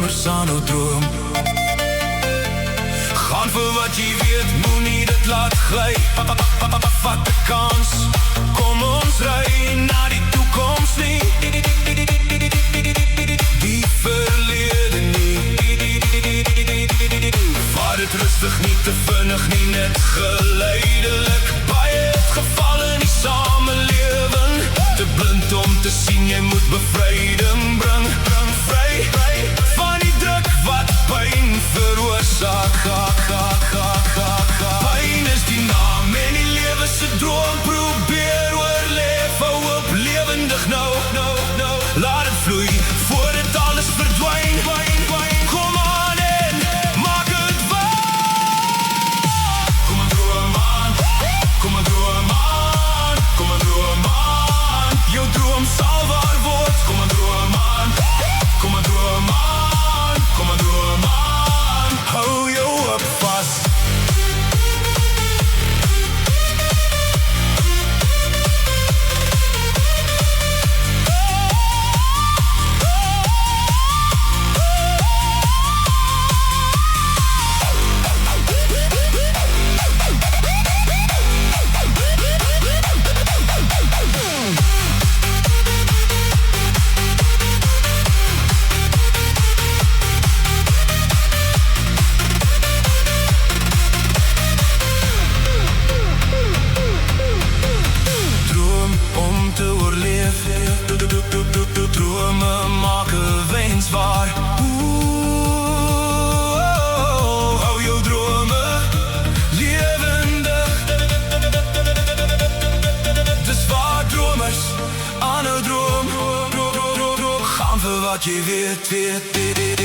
dromers aan nou droom. Gaan vir wat jy weet, moenie dit laat gly. Vat die kans, kom ons ry na die toekoms nie. Die verlede nie. Vaar dit rustig, nie te vinnig nie, net geleidelik. Baie het geval in die samelewing, te blind om te sien, jy moet bevryding bring. Vry van die druk wat pyn veroorsaak. Pyn is die naam en die lewe se droom. Probeer oorleef, hou op lewendig nou. Laat het vloei, voor dit alles verdwyn. Kom aan en maak het waar. Kom aan droom aan, kom aan droom aan, kom aan droom aan. Jou droom sal waar word. Kom aan droom aan, kom aan droom aan, kom aan droom aan. Hou jou op vas. Drome maak 'n wens waar. Hou jou drome lewendig. Dis waar dromers aan 'n droom. Gaan vir wat jy weet.